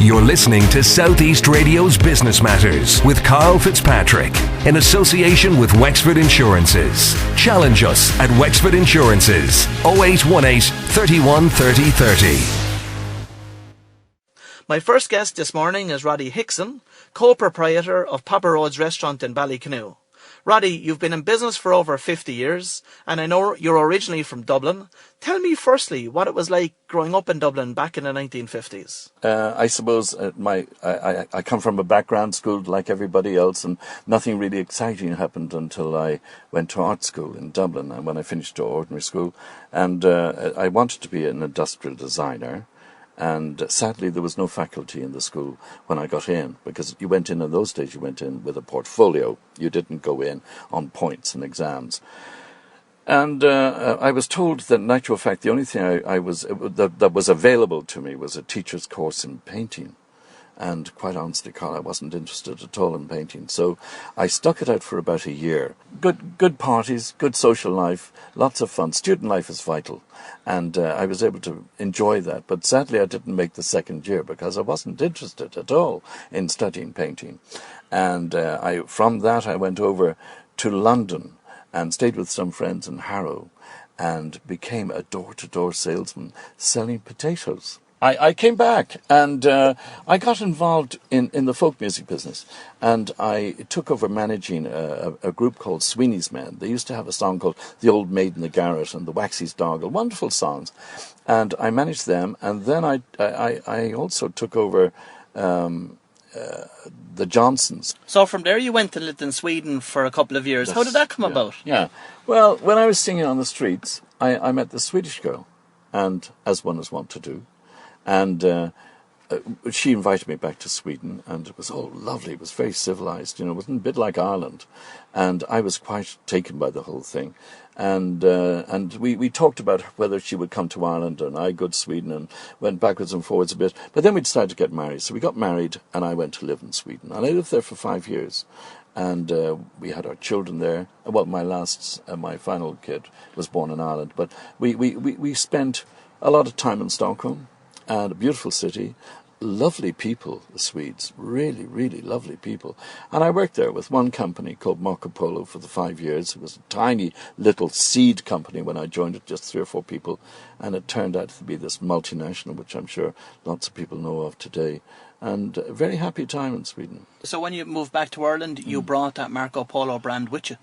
You're listening to Southeast Radio's Business Matters with Carl Fitzpatrick in association with Wexford Insurances. Challenge us at Wexford Insurances 0818 31 30 30. My first guest this morning is Roddy Hickson, co-proprietor of Papa Rhodes restaurant in Ballycanoe. Roddy, you've been in business for over 50 years, and I know you're originally from Dublin. Tell me firstly what it was like growing up in Dublin back in the 1950s. I suppose I come from a background school like everybody else, and nothing really exciting happened until I went to art school in Dublin, and when I finished ordinary school, and I wanted to be an industrial designer. And sadly, there was no faculty in the school when I got in, because you went in those days, you went in with a portfolio. You didn't go in on points and exams. And I was told that, in actual fact, the only thing that was available to me was a teacher's course in painting. And quite honestly, Carl, I wasn't interested at all in painting. So I stuck it out for about a year. Good parties, good social life, lots of fun. Student life is vital. And I was able to enjoy that. But sadly, I didn't make the second year because I wasn't interested at all in studying painting. And from that, I went over to London and stayed with some friends in Harrow and became a door-to-door salesman selling potatoes. I came back and I got involved in the folk music business, and I took over managing a group called Sweeney's Men. They used to have a song called The Old Maid in the Garret and The Waxy's Doggle, wonderful songs, and I managed them. And then I also took over the Johnsons. So from there you went and lived in Sweden for a couple of years. How did that come about? Yeah, well, when I was singing on the streets, I met this Swedish girl, and as one is wont to do. And she invited me back to Sweden, and it was all lovely. It was very civilized, it wasn't a bit like Ireland. And I was quite taken by the whole thing. And we talked about whether she would come to Ireland, and I go to Sweden, and went backwards and forwards a bit. But then we decided to get married. So we got married, and I went to live in Sweden. And I lived there for 5 years. And we had our children there. Well, my final kid was born in Ireland. But we spent a lot of time in Stockholm. And a beautiful city, lovely people, the Swedes, really, really lovely people. And I worked there with one company called Marco Polo for the 5 years. It was a tiny little seed company when I joined it, just 3 or 4 people. And it turned out to be this multinational, which I'm sure lots of people know of today. And a very happy time in Sweden. So when you moved back to Ireland, you brought that Marco Polo brand with you?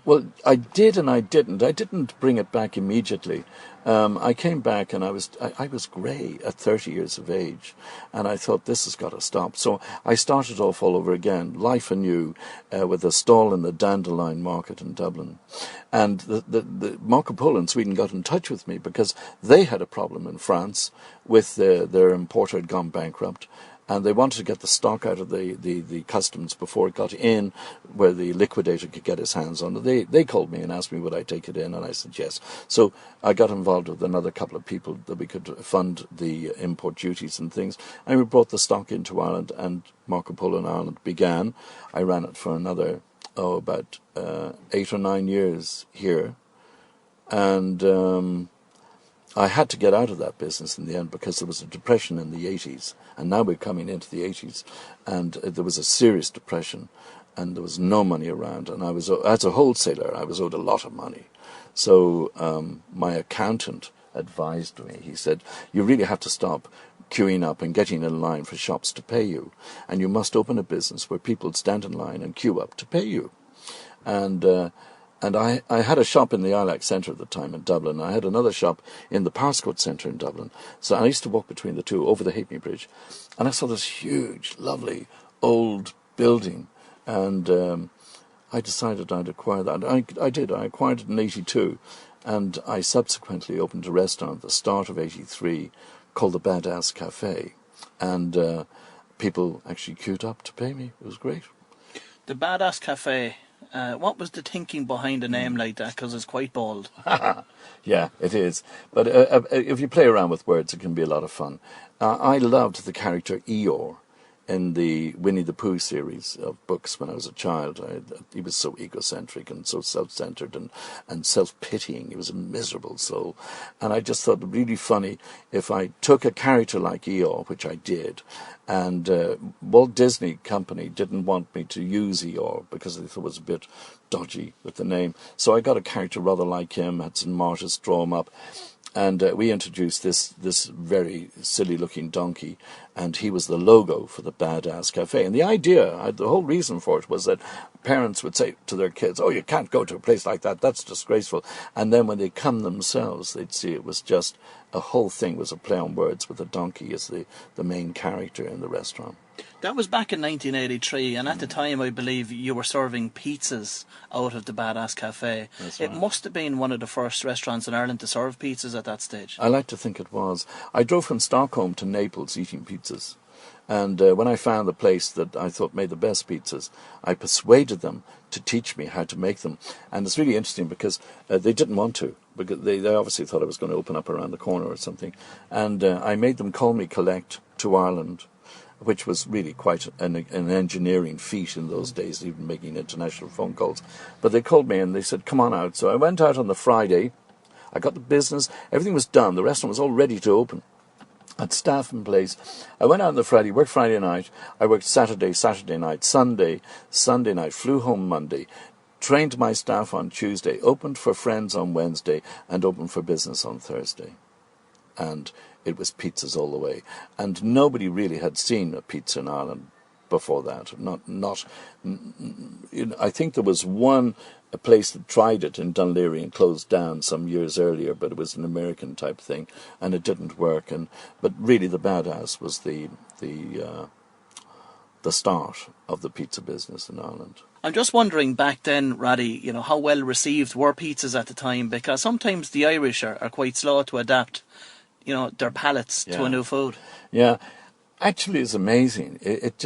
Well, I did and I didn't. I didn't bring it back immediately. I came back and I was grey at 30 years of age, and I thought, this has got to stop. So I started off all over again, life anew, with a stall in the Dandelion Market in Dublin. And the Marco Polo in Sweden got in touch with me because they had a problem in France with their importer had gone bankrupt. And they wanted to get the stock out of the customs before it got in, where the liquidator could get his hands on it. They called me and asked me would I take it in, and I said yes. So I got involved with another couple of people that we could fund the import duties and things. And we brought the stock into Ireland, and Marco Polo in Ireland began. I ran it for another, about 8 or 9 years here. And I had to get out of that business in the end because there was a depression in the 80s, and now we're coming into the 80s, and there was a serious depression, and there was no money around, and I was, as a wholesaler, I was owed a lot of money. So my accountant advised me. He said, you really have to stop queuing up and getting in line for shops to pay you, and you must open a business where people stand in line and queue up to pay you. And I had a shop in the Ilac Centre at the time in Dublin. I had another shop in the Parscourt Centre in Dublin. So I used to walk between the two over the Halfpenny Bridge. And I saw this huge, lovely, old building. And I decided I'd acquire that. I did. I acquired it in 82. And I subsequently opened a restaurant at the start of 83 called the Badass Cafe. And people actually queued up to pay me. It was great. The Badass Cafe... what was the thinking behind a name like that? Because it's quite bold. Yeah, it is. But if you play around with words, it can be a lot of fun. I loved the character Eeyore in the Winnie the Pooh series of books when I was a child. He was so egocentric and so self-centered and self-pitying. He was a miserable soul. And I just thought it really funny if I took a character like Eeyore, which I did, and Walt Disney Company didn't want me to use Eeyore because they thought it was a bit dodgy with the name. So I got a character rather like him, had some artists draw him up. And we introduced this very silly-looking donkey, and he was the logo for the Badass Cafe. And the idea, the whole reason for it was that parents would say to their kids, "Oh, you can't go to a place like that, that's disgraceful." And then when they come themselves, they'd see it was just a whole thing was a play on words with the donkey as the main character in the restaurant. That was back in 1983, and at the time I believe you were serving pizzas out of the Badass Cafe. That's It right. must have been one of the first restaurants in Ireland to serve pizzas at that stage. I like to think it was. I drove from Stockholm to Naples eating pizzas. And when I found the place that I thought made the best pizzas, I persuaded them to teach me how to make them. And it's really interesting because they didn't want to, because they obviously thought I was going to open up around the corner or something. And I made them call me collect to Ireland, which was really quite an engineering feat in those days, even making international phone calls. But they called me and they said, "Come on out." So I went out on the Friday. I got the business. Everything was done. The restaurant was all ready to open. Had staff in place. I went out on the Friday, worked Friday night. I worked Saturday night, Sunday night, flew home Monday, trained my staff on Tuesday, opened for friends on Wednesday, and opened for business on Thursday. And it was pizzas all the way. And nobody really had seen a pizza in Ireland before that. I think there was a place that tried it in Dunleary and closed down some years earlier, but it was an American type thing, and it didn't work. But really, the Badass was the start of the pizza business in Ireland. I'm just wondering back then, Roddy, how well received were pizzas at the time, because sometimes the Irish are quite slow to adapt, their palates to a new food. Yeah. Actually, it's amazing. It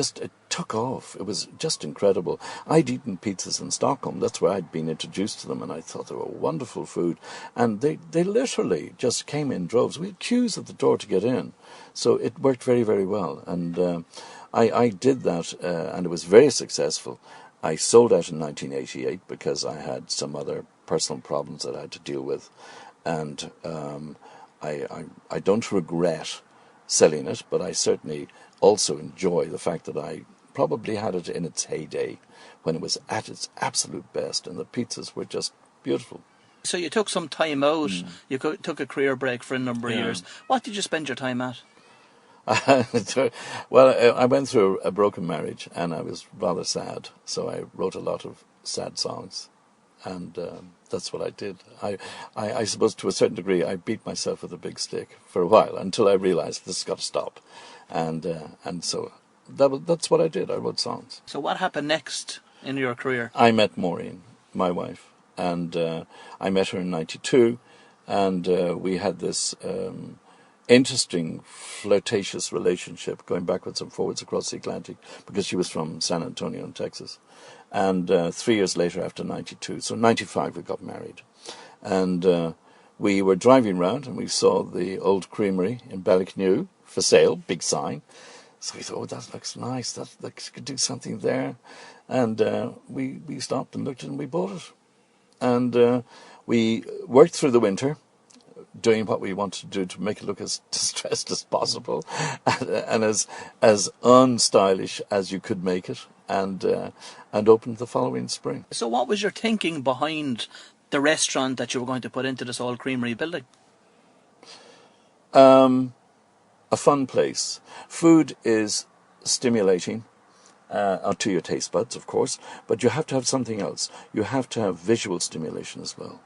took off. It was just incredible. I'd eaten pizzas in Stockholm. That's where I'd been introduced to them, and I thought they were wonderful food. And they literally just came in droves. We had queues at the door to get in. So it worked very, very well. And I did that, and it was very successful. I sold out in 1988 because I had some other personal problems that I had to deal with. And I don't regret selling it, but I certainly also enjoy the fact that I probably had it in its heyday when it was at its absolute best, and the pizzas were just beautiful. So you took some time out, you took a career break for a number of years. What did you spend your time at? Well, I went through a broken marriage, and I was rather sad, so I wrote a lot of sad songs, and that's what I did. I suppose to a certain degree I beat myself with a big stick for a while until I realised this has got to stop, and so that's what I did. I wrote songs. So what happened next in your career? I met Maureen, my wife, and I met her in '92, and we had this interesting, flirtatious relationship going backwards and forwards across the Atlantic because she was from San Antonio in Texas. And 3 years later, after '92, so '95, we got married. And we were driving round and we saw the old creamery in Ballycanoe for sale, big sign. So we thought, "Oh, that looks nice, that could do something there." And we stopped and looked at it and we bought it. And we worked through the winter, doing what we wanted to do to make it look as distressed as possible and as unstylish as you could make it, and opened the following spring. So what was your thinking behind the restaurant that you were going to put into this old creamery building? A fun place. Food is stimulating to your taste buds, of course, but you have to have something else. You have to have visual stimulation as well.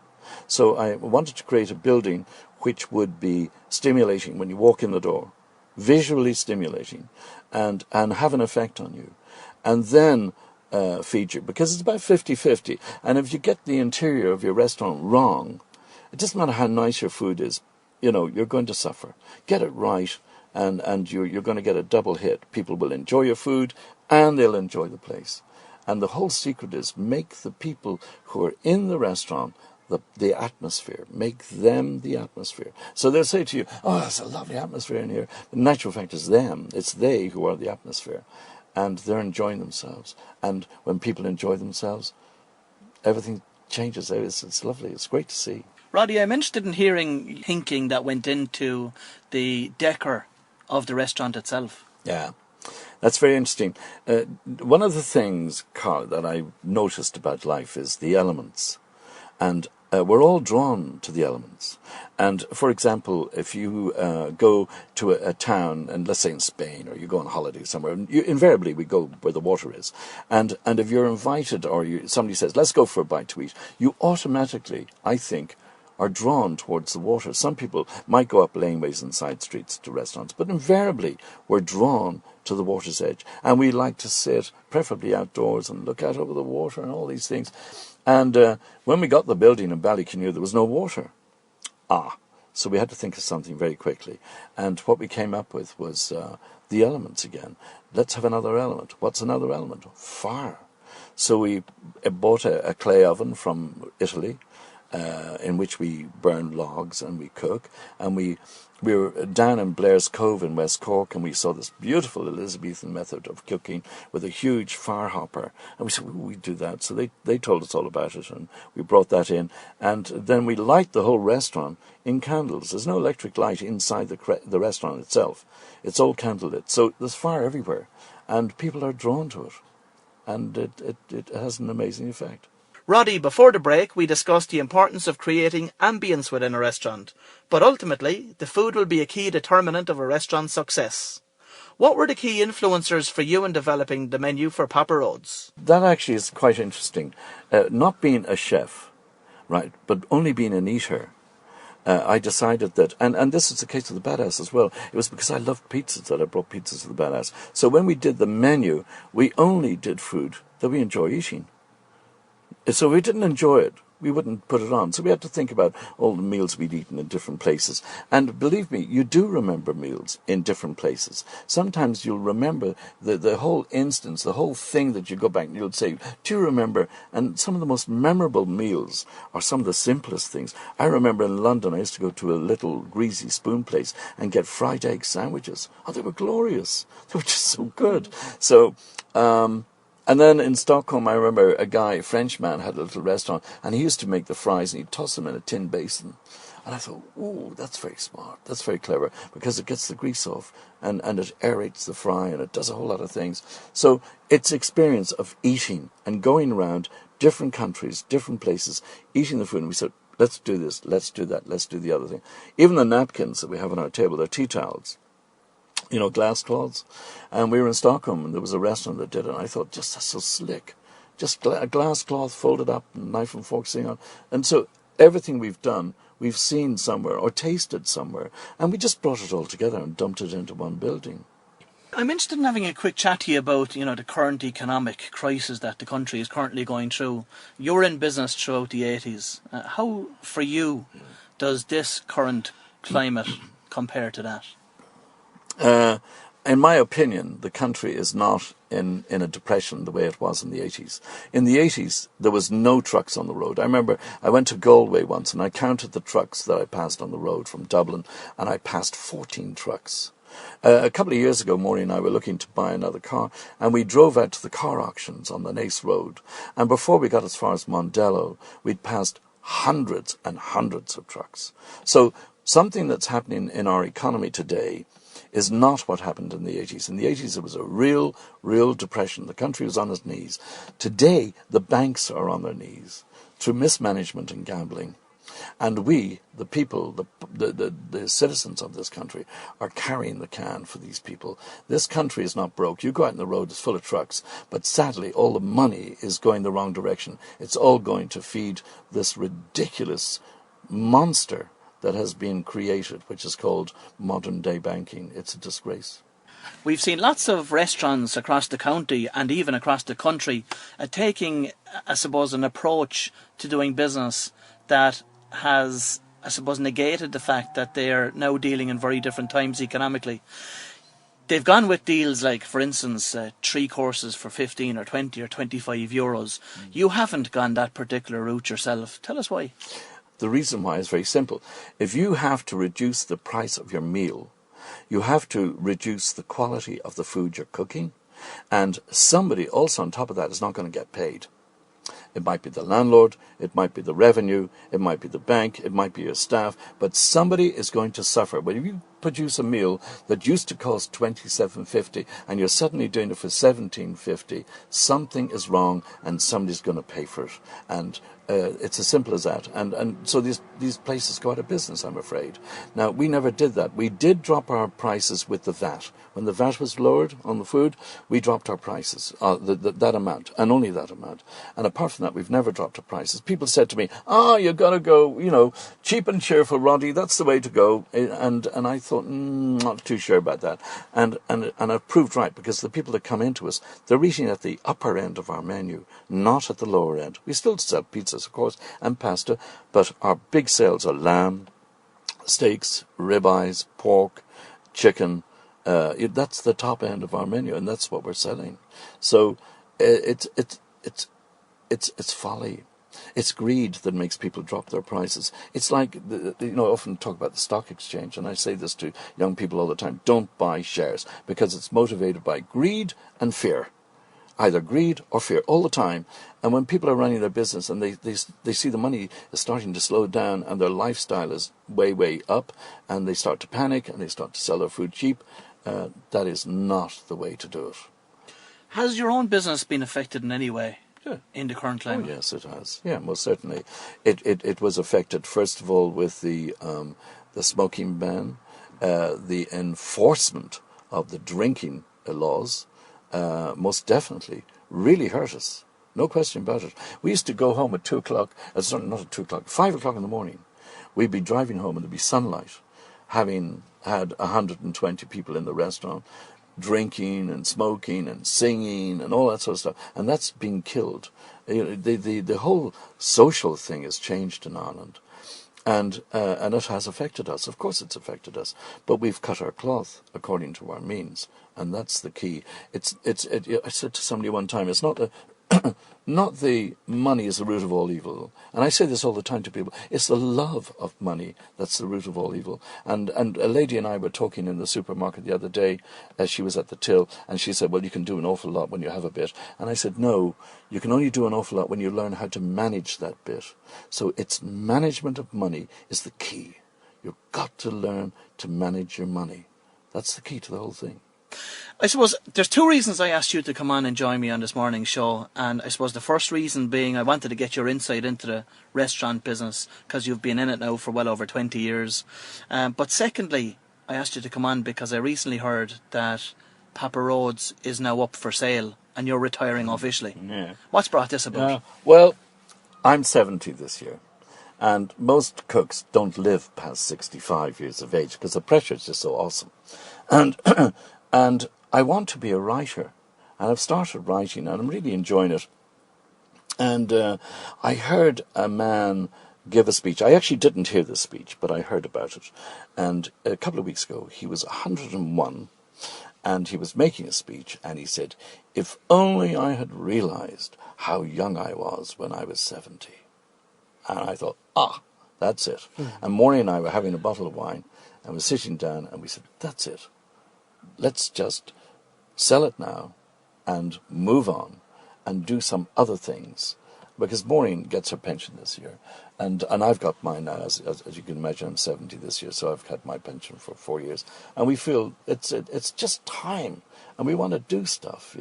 So I wanted to create a building which would be stimulating when you walk in the door, visually stimulating, and have an effect on you. And then feed you, because it's about 50-50. And if you get the interior of your restaurant wrong, it doesn't matter how nice your food is, you're going to suffer. Get it right, and you're going to get a double hit. People will enjoy your food, and they'll enjoy the place. And the whole secret is make the people who are in the restaurant the atmosphere. Make them the atmosphere. So they'll say to you, oh, it's a lovely atmosphere in here. But in natural fact, it's them. It's they who are the atmosphere. And they're enjoying themselves. And when people enjoy themselves, everything changes. It's lovely. It's great to see. Roddy, I'm interested in hearing thinking that went into the decor of the restaurant itself. Yeah, that's very interesting. One of the things, Carl, that I noticed about life is the elements. And we're all drawn to the elements. And, for example, if you go to a town, and let's say in Spain, or you go on holiday somewhere, invariably we go where the water is. And if you're invited, or somebody says, let's go for a bite to eat, you automatically, I think, are drawn towards the water. Some people might go up laneways and side streets to restaurants, but invariably we're drawn to the water's edge. And we like to sit, preferably outdoors, and look out over the water and all these things. And when we got the building in Ballycanoe, there was no water. So we had to think of something very quickly. And what we came up with was the elements again. Let's have another element. What's another element? Fire. So we bought a clay oven from Italy, in which we burn logs and we cook. And we were down in Blair's Cove in West Cork, and we saw this beautiful Elizabethan method of cooking with a huge fire hopper. And we said, we do that. So they told us all about it, and we brought that in. And then we light the whole restaurant in candles. There's no electric light inside the restaurant itself. It's all candlelit. So there's fire everywhere, and people are drawn to it. And it has an amazing effect. Roddy, before the break, we discussed the importance of creating ambience within a restaurant, but ultimately, the food will be a key determinant of a restaurant's success. What were the key influencers for you in developing the menu for Papa Rhodes? That actually is quite interesting. Not being a chef, right, but only being an eater. I decided that, and this is the case of the Badass as well, it was because I loved pizzas that I brought pizzas to the Badass. So when we did the menu, we only did food that we enjoy eating. So we didn't enjoy it, we wouldn't put it on. So we had to think about all the meals we'd eaten in different places. And believe me, you do remember meals in different places. Sometimes you'll remember the whole instance, the whole thing that you go back and you'll say, do you remember? And some of the most memorable meals are some of the simplest things. I remember in London, I used to go to a little greasy spoon place and get fried egg sandwiches. Oh, they were glorious. They were just so good. So, and then in Stockholm, I remember a French man, had a little restaurant, and he used to make the fries, and he'd toss them in a tin basin. And I thought, ooh, that's very smart, that's very clever, because it gets the grease off, and it aerates the fry, and it does a whole lot of things. So it's experience of eating, and going around different countries, different places, eating the food, and we said, let's do this, let's do that, let's do the other thing. Even the napkins that we have on our table, they're tea towels. Glass cloths. And we were in Stockholm, and there was a restaurant that did it, and I thought, just that's so slick. Just a glass cloth folded up, knife and fork sitting on. And so everything we've done, we've seen somewhere or tasted somewhere, and we just brought it all together and dumped it into one building. I'm interested in having a quick chat to you about, the current economic crisis that the country is currently going through. You were in business throughout the 80s. How, for you, does this current climate compare to that? In my opinion, the country is not in a depression the way it was in the 80s. In the 80s, there was no trucks on the road. I remember I went to Galway once and I counted the trucks that I passed on the road from Dublin, and I passed 14 trucks. A couple of years ago, Maureen and I were looking to buy another car, and we drove out to the car auctions on the Nace Road. And before we got as far as Mondello, we'd passed hundreds and hundreds of trucks. So something that's happening in our economy today is not what happened in the 80s. In the 80s, there was a real depression. The country was on its knees. Today, the banks are on their knees through mismanagement and gambling. And we, the people, the citizens of this country, are carrying the can for these people. This country is not broke. You go out on the road, it's full of trucks. But sadly, all the money is going the wrong direction. It's all going to feed this ridiculous monster that has been created, which is called modern-day banking. It's a disgrace. We've seen lots of restaurants across the county and even across the country taking, I suppose, an approach to doing business that has, I suppose, negated the fact that they are now dealing in very different times economically. They've gone with deals like, for instance, 3 courses for 15 or 20 or 25 euros. You haven't gone that particular route yourself. Tell us why. The reason why is very simple. If you have to reduce the price of your meal, you have to reduce the quality of the food you're cooking, and somebody also on top of that is not going to get paid. It might be the landlord, it might be the revenue, it might be the bank, it might be your staff, but somebody is going to suffer. But if you produce a meal that used to cost $27.50 and you're suddenly doing it for $17.50, something is wrong and somebody's going to pay for it. And it's as simple as that. And so these places go out of business, I'm afraid. Now, we never did that. We did drop our prices with the VAT. When the VAT was lowered on the food, we dropped our prices, that amount, and only that amount. And apart from that, we've never dropped our prices. People said to me, you've got to go, cheap and cheerful, Roddy, that's the way to go. And I thought, not too sure about that. And I've proved right, because the people that come into us, they're eating at the upper end of our menu, not at the lower end. We still sell pizzas, of course, and pasta, but our big sales are lamb, steaks, ribeyes, pork, chicken. That's the top end of our menu, and that's what we're selling. So it's folly. It's greed that makes people drop their prices. It's like, I often talk about the stock exchange, and I say this to young people all the time: don't buy shares, because it's motivated by greed and fear. Either greed or fear, all the time. And when people are running their business and they see the money is starting to slow down and their lifestyle is way, way up, and they start to panic and they start to sell their food cheap, that is not the way to do it. Has your own business been affected in any way in the current climate? Oh, yes, it has. Yeah, most certainly. It was affected, first of all, with the smoking ban, the enforcement of the drinking laws. Most definitely really hurt us. No question about it. We used to go home at 2 o'clock, not at 2 o'clock, 5 o'clock in the morning. We'd be driving home and there'd be sunlight, having had 120 people in the restaurant, drinking and smoking and singing and all that sort of stuff. And that's being killed. The whole social thing has changed in Ireland. And it has affected us. Of course it's affected us. But we've cut our cloth according to our means. And that's the key. I said to somebody one time, it's not not the money is the root of all evil. And I say this all the time to people. It's the love of money that's the root of all evil. And a lady and I were talking in the supermarket the other day as she was at the till, and she said, well, you can do an awful lot when you have a bit. And I said, no, you can only do an awful lot when you learn how to manage that bit. So it's management of money is the key. You've got to learn to manage your money. That's the key to the whole thing. I suppose there's 2 reasons I asked you to come on and join me on this morning's show, and I suppose the first reason being I wanted to get your insight into the restaurant business, because you've been in it now for well over 20 years. But secondly, I asked you to come on because I recently heard that Papa Rhodes is now up for sale and you're retiring officially. Yeah. What's brought this about? Well, I'm 70 this year. And most cooks don't live past 65 years of age because the pressure is just so awesome. And I want to be a writer. And I've started writing and I'm really enjoying it. And I heard a man give a speech. I actually didn't hear the speech, but I heard about it. And a couple of weeks ago, he was 101 and he was making a speech and he said, if only I had realized how young I was when I was 70. And I thought, that's it. And Maureen and I were having a bottle of wine and we're sitting down and we said, that's it. Let's just sell it now and move on and do some other things. Because Maureen gets her pension this year. And I've got mine now, as you can imagine, I'm 70 this year, so I've had my pension for 4 years. And we feel it's just time. And we want to do stuff,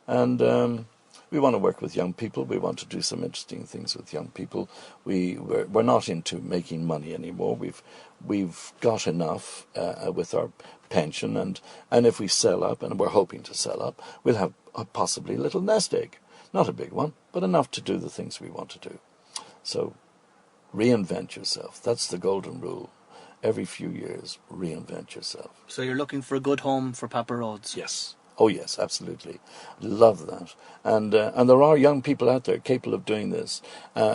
And we want to work with young people. We want to do some interesting things with young people. We're not into making money anymore. We've got enough with our pension, and if we sell up, and we're hoping to sell up, we'll have possibly a little nest egg. Not a big one, but enough to do the things we want to do. So reinvent yourself. That's the golden rule. Every few years, reinvent yourself. So you're looking for a good home for Papa Rhodes? Yes, Oh yes, absolutely. Love that. And there are young people out there capable of doing this.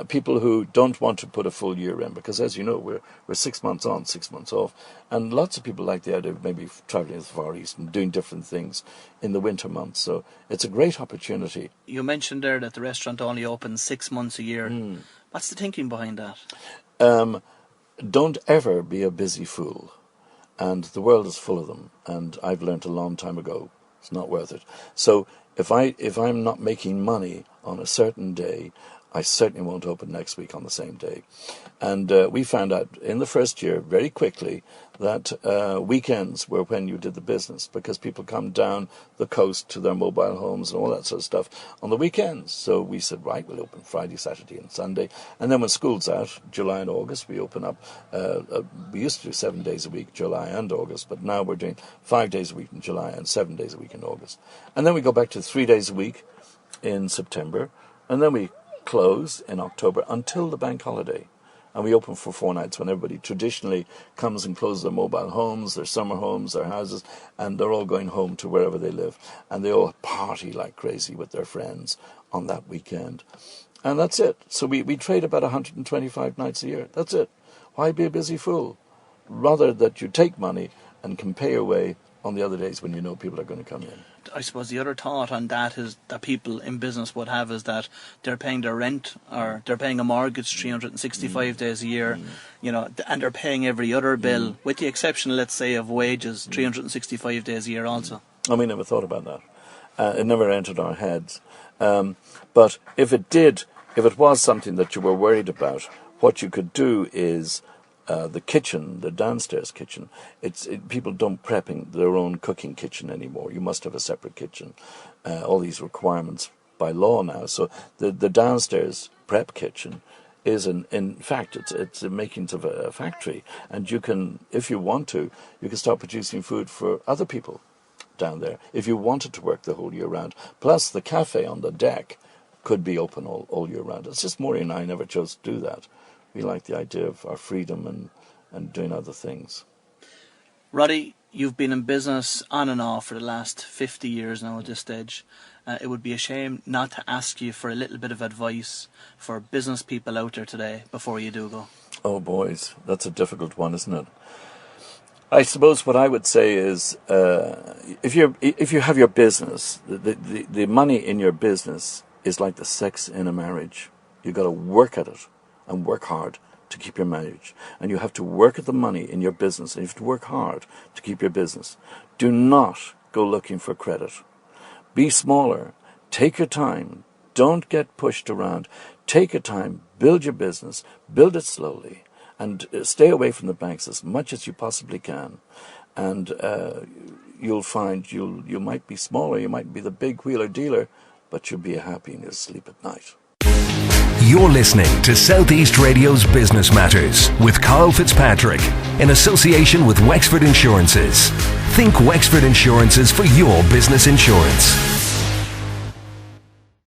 People who don't want to put a full year in, because as you know, we're 6 months on, 6 months off. And lots of people like the idea of maybe travelling to the Far East and doing different things in the winter months. So it's a great opportunity. You mentioned there that the restaurant only opens 6 months a year. What's the thinking behind that? Don't ever be a busy fool. And the world is full of them. And I've learnt a long time ago, it's not worth it. So if I'm not making money on a certain day, I certainly won't open next week on the same day. And we found out in the first year very quickly that weekends were when you did the business, because people come down the coast to their mobile homes and all that sort of stuff on the weekends. So we said, right, we'll open Friday, Saturday and Sunday. And then when school's out, July and August, we open up. We used to do 7 days a week, July and August, but now we're doing 5 days a week in July and 7 days a week in August. And then we go back to 3 days a week in September, and then we close in October until the bank holiday. And we open for 4 nights when everybody traditionally comes and closes their mobile homes, their summer homes, their houses, and they're all going home to wherever they live. And they all party like crazy with their friends on that weekend. And that's it. So we trade about 125 nights a year. That's it. Why be a busy fool? Rather that you take money and can pay your way on the other days when you know people are going to come in. I suppose the other thought on that is that people in business would have is that they're paying their rent or they're paying a mortgage 365 days a year, you know, and they're paying every other bill, with the exception, let's say, of wages, 365 days a year also. We never thought about that. It never entered our heads. But if it was something that you were worried about, what you could do is the kitchen, the downstairs kitchen, people don't prepping their own cooking kitchen anymore. You must have a separate kitchen. All these requirements by law now. So the downstairs prep kitchen is in fact it's the makings of a factory, and you can, if you want to, you can start producing food for other people down there if you wanted to work the whole year round. Plus the cafe on the deck could be open all year round. It's just Maureen and I never chose to do that. We like the idea of our freedom and doing other things. Roddy, you've been in business on and off for the last 50 years now at this stage. It would be a shame not to ask you for a little bit of advice for business people out there today before you do go. Oh, boys, that's a difficult one, isn't it? I suppose what I would say is, if you have your business, the money in your business is like the sex in a marriage. You've got to work at it and work hard to keep your marriage. And you have to work at the money in your business, and you have to work hard to keep your business. Do not go looking for credit. Be smaller. Take your time. Don't get pushed around. Take your time. Build your business. Build it slowly. And stay away from the banks as much as you possibly can. And you'll find you might be smaller, you might be the big wheeler dealer, but you'll be happy and you'll sleep at night. You're listening to Southeast Radio's Business Matters with Carl Fitzpatrick in association with Wexford Insurances. Think Wexford Insurances for your business insurance.